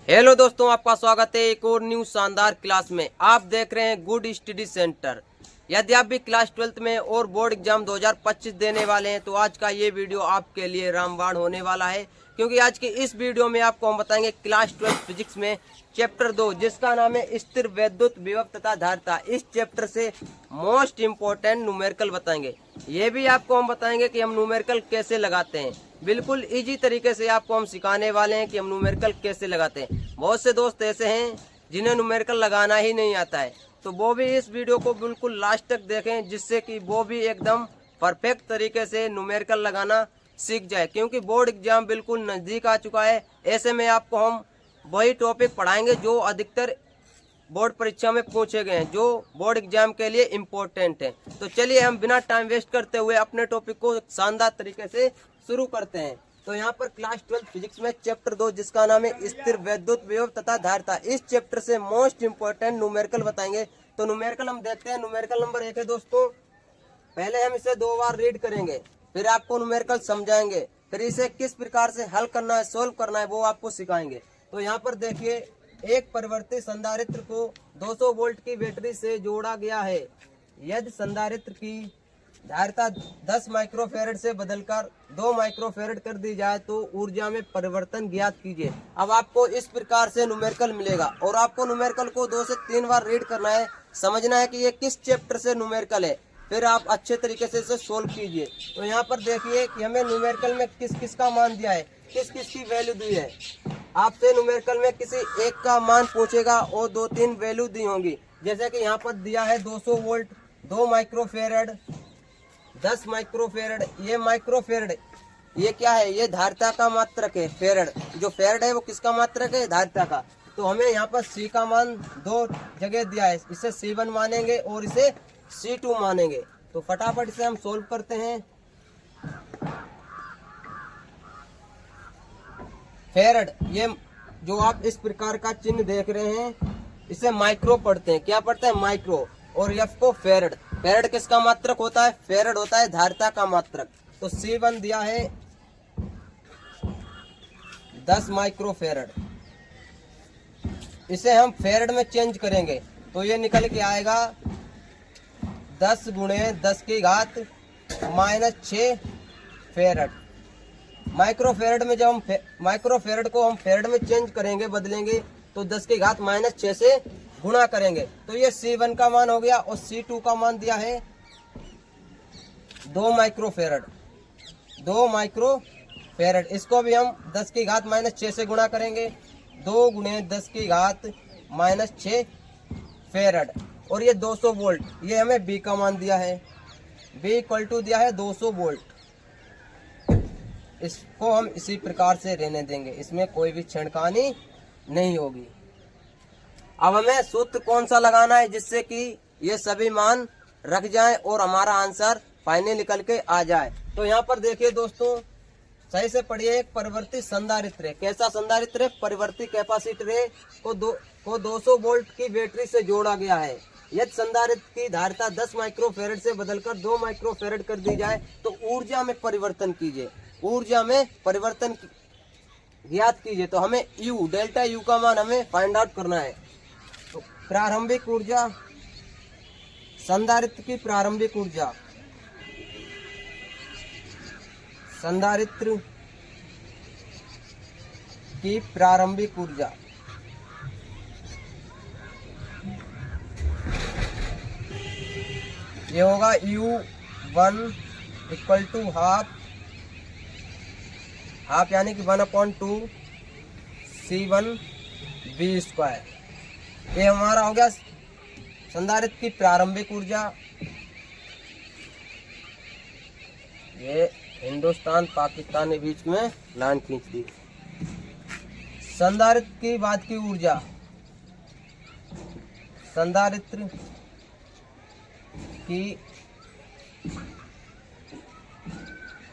Hello दोस्तों, आपका स्वागत है एक और न्यू शानदार क्लास में। आप देख रहे हैं गुड स्टडी सेंटर। यदि आप भी क्लास 12th में और बोर्ड एग्जाम 2025 देने वाले हैं तो आज का ये वीडियो आपके लिए रामबाण होने वाला है, क्योंकि आज की इस वीडियो में आपको हम बताएंगे क्लास 12 फिजिक्स में चैप्टर 2 जिसका नाम है स्थिर वैद्युत विभव तथा धारिता। इस चैप्टर से मोस्ट इम्पोर्टेंट न्यूमेरिकल बताएंगे। ये भी आपको हम बताएंगे कि हम न्यूमेरिकल कैसे लगाते हैं। बिल्कुल इजी तरीके से आपको हम सिखाने वाले हैं कि हम न्यूमेरिकल कैसे लगाते हैं। बहुत से दोस्त ऐसे हैं जिन्हें न्यूमेरिकल लगाना ही नहीं आता है, तो वो भी इस वीडियो को बिल्कुल लास्ट तक देखें, जिससे कि वो भी एकदम परफेक्ट तरीके से न्यूमेरिकल लगाना सीख जाए, क्योंकि बोर्ड एग्जाम बिल्कुल नज़दीक आ चुका है। ऐसे में आपको हम वही टॉपिक पढ़ाएंगे जो अधिकतर बोर्ड परीक्षा में पूछे गए हैं, जो बोर्ड एग्जाम के लिए इम्पोर्टेंट है। तो चलिए हम बिना टाइम वेस्ट करते हुए अपने टॉपिक को शानदार तरीके से शुरू करते हैं। तो यहाँ पर क्लास 12 फिजिक्स में चैप्टर 2 जिसका नाम है स्थिर वैद्युत विभव तथा धारिता, इस चैप्टर से मोस्ट इम्पोर्टेंट न्यूमेरिकल बताएंगे। तो न्यूमेरिकल हम देखते हैं। न्यूमेरिकल नंबर 1 है दोस्तों। पहले हम इसे 2 बार रीड करेंगे, फिर आपको न्यूमेरिकल समझाएंगे, फिर इसे किस प्रकार से हल करना है, सोल्व करना है, वो आपको सिखाएंगे। तो यहाँ पर देखिए, एक परिवर्ती संधारित्र को 200 वोल्ट की बैटरी से जोड़ा गया है। यदि संधारित्र की धारिता 10 माइक्रोफेरेड से बदलकर 2 माइक्रोफेरेड कर दी जाए तो ऊर्जा में परिवर्तन ज्ञात कीजिए। अब आपको इस प्रकार से न्यूमेरिकल मिलेगा और आपको न्यूमेरिकल को 2 से 3 बार रीड करना है, समझना है कि ये किस चैप्टर से न्यूमेरिकल है, फिर आप अच्छे तरीके से इसे सोल्व कीजिए। तो यहाँ पर देखिए कि हमें न्यूमेरिकल में किस किस का मान दिया है, किस किस की वैल्यू दी है। आपसे न्यूमेरिकल में किसी एक का मान पूछेगा और 2-3 वैल्यू दी होंगी। जैसे कि यहाँ पर दिया है 200 वोल्ट, 2 माइक्रोफेरेड, 10 माइक्रोफेरेड। ये माइक्रोफेरेड ये क्या है? ये धारिता का मात्रक है। फेरेड, जो फेरेड है वो किसका मात्रक है? धारिता का। तो हमें यहाँ पर C का मान 2 जगह दिया है, इसे C1 मानेंगे और इसे C2 मानेंगे। तो फटाफट इसे हम सोल्व करते हैं। फेरेड, ये जो आप इस प्रकार का चिन्ह देख रहे हैं, इसे माइक्रो पढ़ते हैं। क्या पढ़ते हैं? माइक्रो। और F को फेरेड। फेरेड किसका मात्रक होता है? फेरेड होता है धारिता का मात्रक। तो C1 दिया है 10 माइक्रोफेरेड। इसे हम फेरेड में चेंज करेंगे तो ये निकल के आएगा 10 गुणे 10 की घात -6 फेरेड। माइक्रोफेरेड में जब हम माइक्रोफेरेड को हम फेरेड में चेंज करेंगे, बदलेंगे, तो 10 की घात -6 से गुणा करेंगे। तो ये C1 का मान हो गया और C2 का मान दिया है 2 माइक्रोफेरेड। 2 माइक्रोफेरेड, इसको भी हम 10 की घात -6 से गुणा करेंगे। 2 गुणे 10 की घात -6 फेरेड। और ये 200 वोल्ट, ये हमें B का मान दिया है। B इक्वल टू दिया है 200 वोल्ट। इसको हम इसी प्रकार से रहने देंगे, इसमें कोई भी छेड़खानी नहीं होगी। अब हमें सूत्र कौन सा लगाना है जिससे कि ये सभी मान रख जाएं और हमारा आंसर फाइनल निकल के आ जाए। तो यहाँ पर देखिए दोस्तों, सही से पढ़िए। एक परिवर्ती संधारित्र है। कैसा संधारित्र है? परिवर्ती कैपेसिटर है को 200 वोल्ट की बैटरी से जोड़ा गया है। यदि संधारित्र की धारिता 10 माइक्रोफेरेड से बदलकर 2 माइक्रोफेरेड कर दी जाए तो ऊर्जा में परिवर्तन कीजिए। ऊर्जा में परिवर्तन ज्ञात कीजिए। तो हमें U, डेल्टा U का मान हमें फाइंड आउट करना है। तो प्रारंभिक ऊर्जा, संधारित्र की प्रारंभिक ऊर्जा, संधारित्र की प्रारंभिक ऊर्जा ये होगा U1 इक्वल टू हाफ यानी कि 1/2 C1 V²। ये हमारा हो गया संधारित्र की प्रारंभिक ऊर्जा। ये हिंदुस्तान पाकिस्तान के बीच में लाइन खींच दी। संधारित्र की बाद की ऊर्जा, संधारित्र की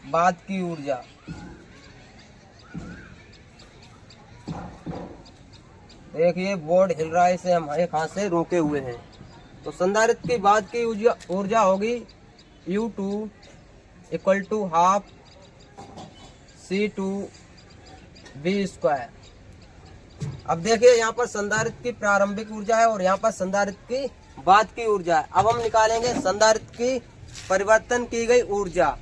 बाद की ऊर्जा देखिए, बोर्ड हिल रहा है, इसे हम एक हाथ से रोके हुए हैं। तो संधारित्र की बाद की ऊर्जा होगी U2 equal to half C2 V²। अब देखिए यहाँ पर संधारित्र की प्रारंभिक ऊर्जा है और यहाँ पर संधारित्र की बाद की ऊर्जा है। अब हम निकालेंगे संधारित्र की परिवर्तन की गई ऊर्जा,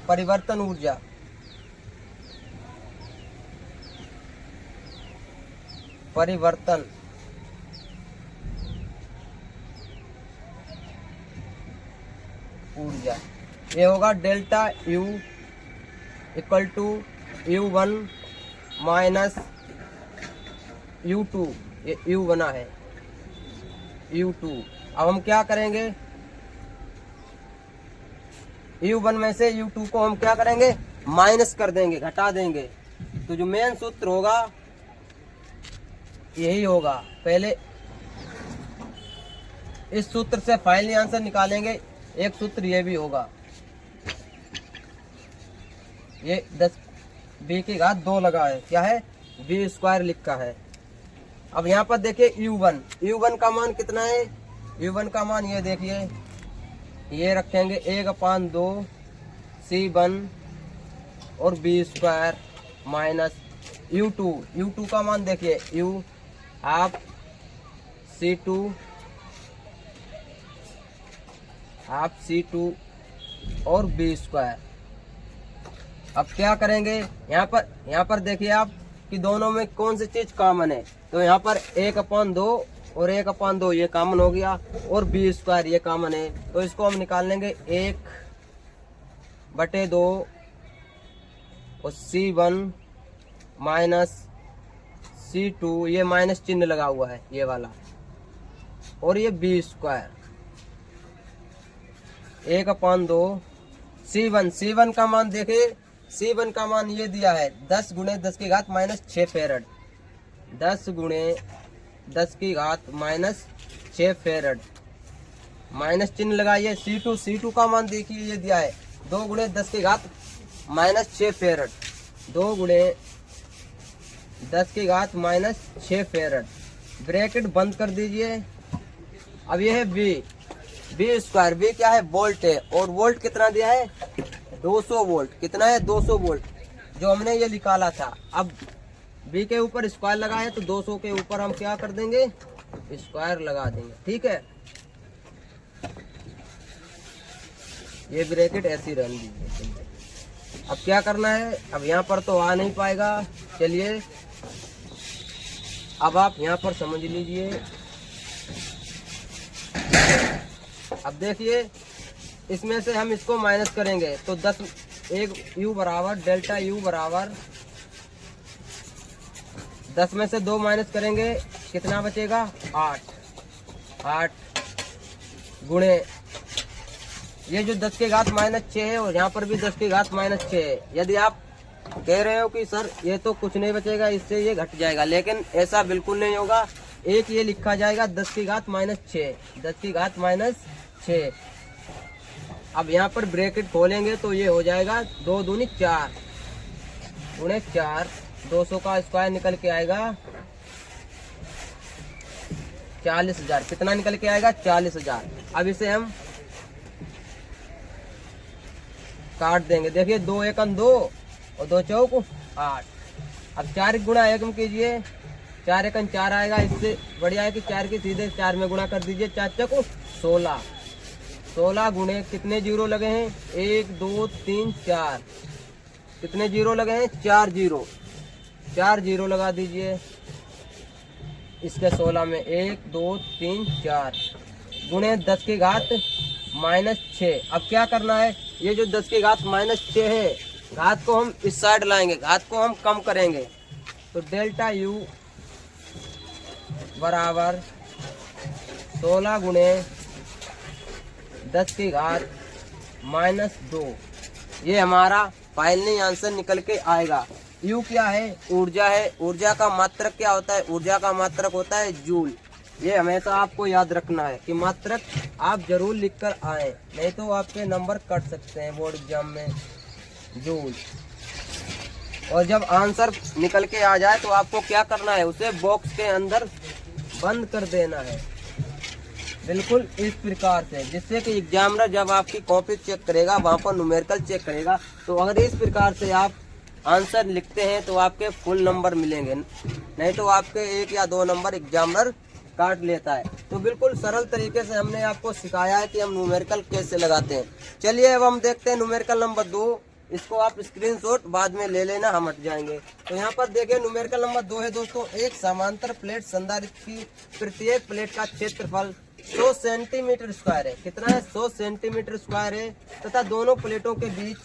परिवर्तन ऊर्जा। परिवर्तन ऊर्जा ये होगा delta U equal to U1 minus U2। ये U बना है U2। अब हम क्या करेंगे, U1 में से U2 को हम क्या करेंगे, माइनस कर देंगे, घटा देंगे। तो जो मेन सूत्र होगा यही होगा। पहले इस सूत्र से फाइनली आंसर निकालेंगे। एक सूत्र ये भी होगा, ये 10 b की घात 2 लगा है, क्या है, b स्क्वायर लिखा है। अब यहाँ पर देखिए U1 का मान कितना है, U1 का मान ये देखिए, ये रखेंगे 1/2 C1 और b स्क्वायर माइनस U2 का मान देखिए U हाफ C2 और b स्क्वायर। अब क्या करेंगे, यहाँ पर देखिए आप कि दोनों में कौन सी चीज कॉमन है। तो यहाँ पर 1/2 और 1/2 ये कॉमन हो गया और b स्क्वायर ये कॉमन है। तो इसको हम निकाल लेंगे 1/2 और C1 माइनस C2, ये माइनस चिन्ह लगा हुआ है ये वाला, और ये b स्क्वायर 1/2 C1 का मान देखिए, C1 का मान ये दिया है 10 × 10⁻⁻6 फेरड, 10 × 10⁻⁻6 फेरड, माइनस चिन्ह लगाइए। C2 का मान देखिए ये दिया है 2 × 10⁻⁻6 फेरड, 2 × 10⁻⁻6 फेरड। ब्रैकेट बंद कर दीजिए। अब ये है b स्क्वायर, b क्या है, वोल्ट है, और वोल्ट कितना दिया है, 200 वोल्ट। कितना है, 200 वोल्ट जो हमने ये निकाला था। अब b के ऊपर स्क्वायर लगा है तो 200 के ऊपर हम क्या कर देंगे, स्क्वायर लगा देंगे, ठीक है। ये ब्रैकेट ऐसी रहने दीजिए। अब क्या करना है, अब यहाँ पर तो आ नहीं पाएगा, चलिए अब आप यहाँ पर समझ लीजिए। अब देखिए इसमें से हम इसको माइनस करेंगे तो 1 U बराबर डेल्टा U बराबर 10 में से 2 माइनस करेंगे, कितना बचेगा, 8 गुणे ये जो 10⁻⁻6 है और यहाँ पर भी 10⁻⁻6 है। यदि आप कह रहे हो कि सर ये तो कुछ नहीं बचेगा, इससे ये घट जाएगा, लेकिन ऐसा बिल्कुल नहीं होगा। एक ये लिखा जाएगा 10⁻⁻6, 10⁻⁻6। अब यहाँ पर ब्रैकेट खोलेंगे तो ये हो जाएगा 2 दूनी 4 गुणे 4, 200 का स्क्वायर निकल के आएगा 40,000। कितना निकल के आएगा, 40,000। अब इसे हम काट देंगे। देखिए 2 × 2 और 2 चौक 8। अब 4 गुणा 1 में कीजिए, 4 × 4 आएगा। इससे बढ़िया है कि 4 के सीधे 4 में गुणा कर दीजिए, 4 चौक 16 गुणे कितने जीरो लगे हैं, 1 2 3 4, कितने जीरो लगे हैं, 4 जीरो लगा दीजिए इसके 16 में, 1 2 3 4 गुणे 10⁻⁻6। अब क्या करना है, ये जो 10⁻⁻6 है, घात को हम इस साइड लाएंगे, घात को हम कम करेंगे। तो डेल्टा U बराबर 16 गुणे 10⁻⁻2, ये हमारा फाइनली आंसर निकल के आएगा। U क्या है, ऊर्जा है। ऊर्जा का मात्रक क्या होता है, ऊर्जा का मात्रक होता है जूल। ये हमेशा आपको याद रखना है कि मात्रक आप जरूर लिखकर आए, नहीं तो आपके नंबर कट सकते हैं बोर्ड एग्जाम में, जूल। और जब आंसर निकल के आ जाए तो आपको क्या करना है, उसे बॉक्स के अंदर बंद कर देना है, बिल्कुल इस प्रकार से, जिससे कि एग्जामिनर जब आपकी कॉपी चेक करेगा, वहाँ पर न्यूमेरिकल चेक करेगा, तो अगर इस प्रकार से आप आंसर लिखते हैं तो आपके फुल नंबर मिलेंगे, नहीं तो आपके 1 या 2 नंबर एग्जामिनर काट लेता है। तो बिल्कुल सरल तरीके से हमने आपको सिखाया है कि हम न्यूमेरिकल कैसे लगाते हैं। चलिए अब हम देखते हैं न्यूमेरिकल नंबर 2। इसको आप स्क्रीनशॉट बाद में ले लेना, हम हट जाएंगे। तो यहाँ पर देखिए न्यूमेरिकल नंबर 2 है दोस्तों, एक समांतर प्लेट संधारित्र की प्रत्येक प्लेट का क्षेत्रफल 100 सेंटीमीटर स्क्वायर है। कितना है? 100 सेंटीमीटर स्क्वायर है तथा दोनों प्लेटों के बीच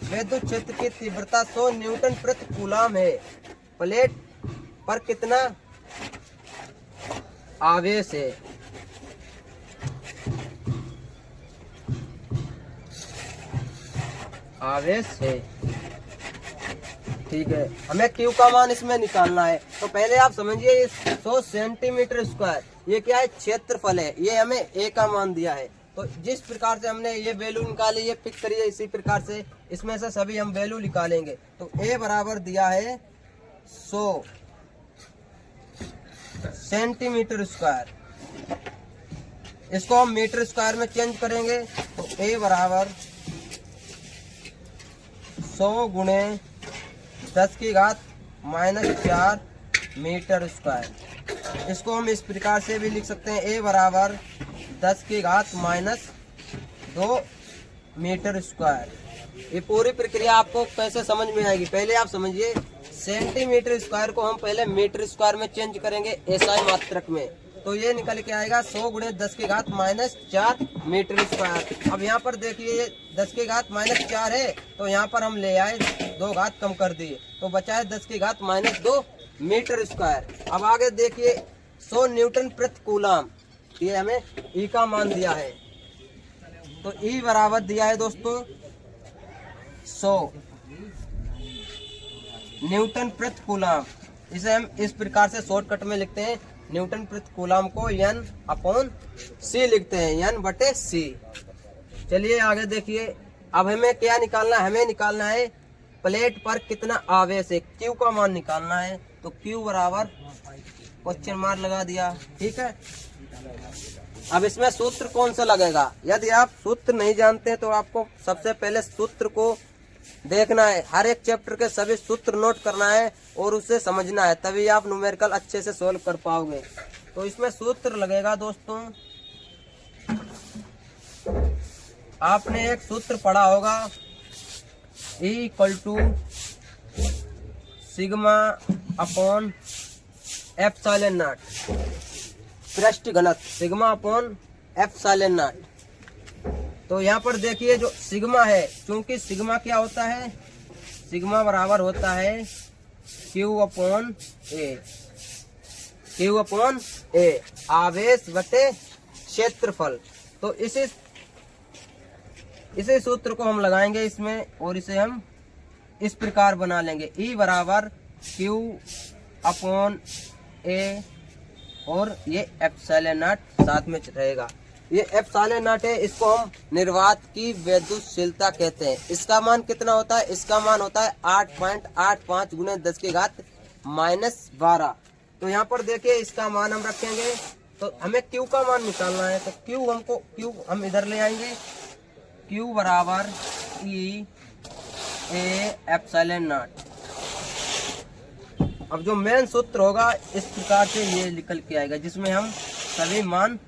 विद्युत क्षेत्र की तीव्रता 100 न्यूटन प्रति कूलम है। प्लेट पर कितना आवेश है? आवेश है, ठीक है। हमें क्यू का मान इसमें निकालना है। तो पहले आप समझिए, ये 100 सेंटीमीटर स्क्वायर ये क्या है? क्षेत्रफल है। ये हमें ए का मान दिया है। तो जिस प्रकार से हमने ये वैल्यू निकाली, ये पिक करिए, इसी प्रकार से इसमें से सभी हम वैल्यू निकालेंगे। तो ए बराबर दिया है 100 सेंटीमीटर स्क्वायर। इसको हम मीटर स्क्वायर में चेंज करेंगे तो ए बराबर 100 गुणे 10 की घात -4 मीटर स्क्वायर। इसको हम इस प्रकार से भी लिख सकते हैं, ए बराबर 10 की घात -2 मीटर स्क्वायर। ये पूरी प्रक्रिया आपको कैसे समझ में आएगी, पहले आप समझिए। सेंटीमीटर स्क्वायर को हम पहले मीटर स्क्वायर में चेंज करेंगे एसआई मात्रक में, तो ये निकल के आएगा 100 गुणे 10 की घात -4 मीटर स्क्वायर। अब यहाँ पर देखिए 10 की घात -4 है, तो यहाँ पर हम ले आए 2 घात कम कर दिए, तो बचा है 10 की घात -2 मीटर स्क्वायर। अब आगे देखिए 100 न्यूटन प्रति कूलम, ये हमें ई का मान दिया है। तो ई बराबर दिया है दोस्तों 100 न्यूटन प्रति कूलम। इसे हम इस प्रकार से शॉर्टकट में लिखते हैं, न्यूटन प्रति कूलम को N/C लिखते हैं, N/C। चलिए आगे देखिए, अब हमें क्या निकालना है? हमें निकालना है प्लेट पर कितना आवेश है, Q का मान निकालना है। तो Q बराबर क्वेश्चन मार्क लगा दिया, ठीक है। अब इसमें सूत्र कौन सा लगेगा? यदि आप सूत्र नहीं जानते तो आपको सबसे पहले सूत्र को देखना है, हर एक चैप्टर के सभी सूत्र नोट करना है और उसे समझना है, तभी आप न्यूमेरिकल अच्छे से सोल्व कर पाओगे। तो इसमें सूत्र लगेगा दोस्तों, आपने एक सूत्र पढ़ा होगा, E = sigma upon epsilon not, पृष्ठ घनत्व सिग्मा अपॉन एप्सिलॉन नॉट। तो यहाँ पर देखिए जो सिग्मा है, क्योंकि सिग्मा क्या होता है? सिग्मा बराबर होता है Q/A, Q/A आवेश बटे क्षेत्रफल। तो इसी सूत्र को हम लगाएंगे इसमें और इसे हम इस प्रकार बना लेंगे, E बराबर Q/A और ये एप्सिलॉन नॉट साथ में रहेगा। ये एप्सिलॉन नॉट है, इसको हम निर्वात की विद्युतशीलता कहते हैं। इसका मान कितना होता है? इसका मान होता है 8.85 गुणे 10 की घात -12। तो यहाँ पर देखिए इसका मान हम रखेंगे, तो हमें Q का मान निकालना है। तो Q हम इधर ले आएंगे, Q बराबर E/A एप्सिलॉन नॉट। अब जो मेन सूत्र होगा इस प्रकार से ये निकल के आएगा, जिसमें हम सभी मान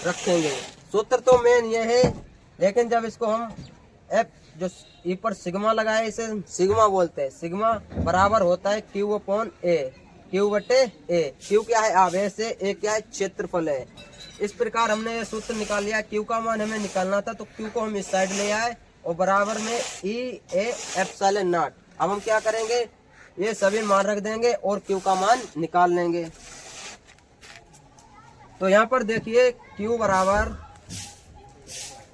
रखेंगे। सूत्र तो मेन ये है, लेकिन जब इसको हम एफ जो ई पर सिग्मा लगाए, इसे सिग्मा बोलते हैं। सिग्मा बराबर होता है Q/A, Q/A। Q क्या है? आवेश है। A क्या है? क्षेत्रफल है। इस प्रकार हमने ये सूत्र निकाल लिया। Q का मान हमें निकालना था, तो Q को हम इस साइड ले आए और बराबर में E/A एप्सिलॉन नॉट। अब हम क्या करेंगे? ये सभी मान रख देंगे और Q का मान निकाल लेंगे। तो यहाँ पर देखिए Q बराबर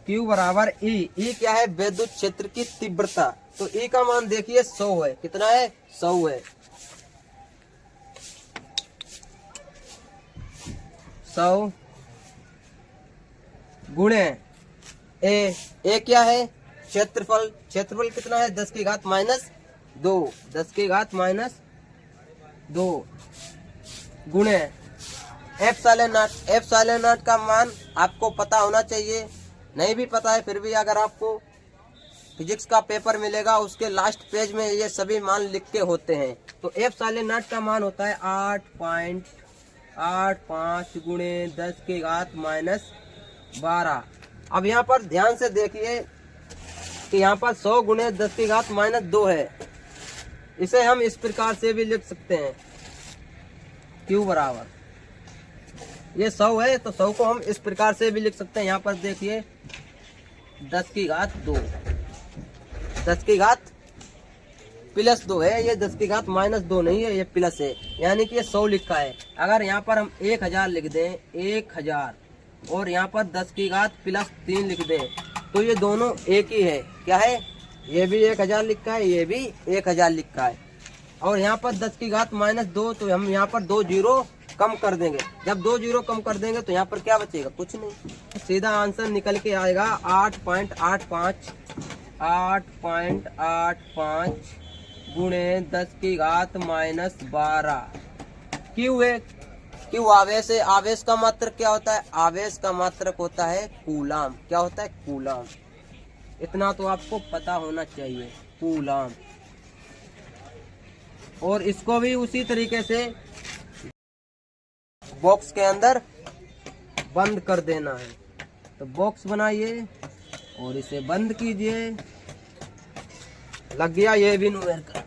E क्या है? विद्युत क्षेत्र की तीव्रता। तो E का मान देखिए 100 है। कितना है? 100 है। 100 गुणे A क्या है? क्षेत्रफल। क्षेत्रफल कितना है? 10 की घात -2, 10 की घात -2 गुणे एप्सिलॉन नॉट। एप्सिलॉन नॉट का मान आपको पता होना चाहिए, नहीं भी पता है फिर भी अगर आपको फिजिक्स का पेपर मिलेगा, उसके लास्ट पेज में ये सभी मान लिख के होते हैं। तो एफ सॉलिनॉइड का मान होता है 8.85 गुणे 10 की घात -12। अब यहाँ पर ध्यान से देखिए कि यहाँ पर 100 गुणे 10 की घात -2 है। इसे हम इस प्रकार से भी लिख सकते हैं, Q बराबर, ये 100 है तो 100 को हम इस प्रकार से भी लिख सकते हैं। यहाँ पर देखिए 10 की घात 2, 10 की घात +2 है, ये 10 की घात -2 नहीं है, ये प्लस है, यानी कि ये 100 लिखा है। अगर यहाँ पर हम 1000 लिख दें, 1000, और यहाँ पर 10 की घात +3 लिख दें, तो ये दोनों एक ही है। क्या है? ये भी 1000 लिखा है, ये भी 1000 लिखा है। और यहाँ पर 10 की घात -2, तो हम यहाँ पर 2 जीरो कम कर देंगे। जब 2 जीरो कम कर देंगे तो यहाँ पर क्या बचेगा? कुछ नहीं, तो सीधा आंसर निकल के आएगा 8.85 गुणे 10 की घात -12। क्यों है? क्यों आवेश है? आवेश का मात्रक क्या होता है? आवेश का मात्रक होता है कूलाम। क्या होता है? कूलाम। इतना तो आपको पता होना चाहिए, कूलाम। और इसको भी उसी तरीके से बॉक्स के अंदर बंद कर देना है। तो बॉक्स बनाइए और इसे बंद कीजिए, लग गया ये भी न्यूमेरिकल।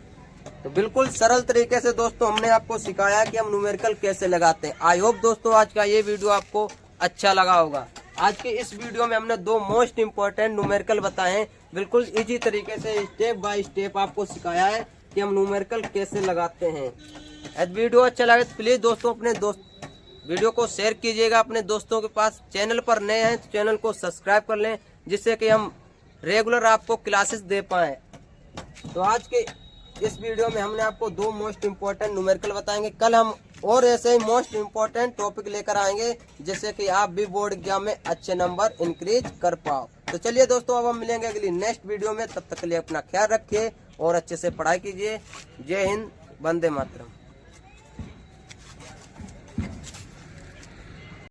तो बिल्कुल सरल तरीके से दोस्तों हमने आपको सिखाया कि हम न्यूमेरिकल कैसे लगाते हैं। आई होप दोस्तों आज का ये वीडियो आपको अच्छा लगा होगा। आज के इस वीडियो में हमने 2 मोस्ट इम्पोर्टेंट न्यूमेरिकल बताए हैं। बिल्कुल इजी तरीके से स्टेप बाय स्टेप आपको सिखाया है कि हम न्यूमेरिकल कैसे लगाते हैं। यदि वीडियो अच्छा लगे तो प्लीज दोस्तों अपने वीडियो को शेयर कीजिएगा अपने दोस्तों के पास। चैनल पर नए हैं तो चैनल को सब्सक्राइब कर लें, जिससे कि हम रेगुलर आपको क्लासेस दे पाएँ। तो आज के इस वीडियो में हमने आपको 2 मोस्ट इम्पोर्टेंट न्यूमेरिकल बताएंगे। कल हम और ऐसे ही मोस्ट इम्पोर्टेंट टॉपिक लेकर आएंगे, जिससे कि आप भी बोर्ड एग्जाम में अच्छे नंबर इंक्रीज कर पाओ। तो चलिए दोस्तों, अब हम मिलेंगे अगली नेक्स्ट वीडियो में। तब तक के लिए अपना ख्याल रखिए और अच्छे से पढ़ाई कीजिए। जय हिंद, वंदे मातरम।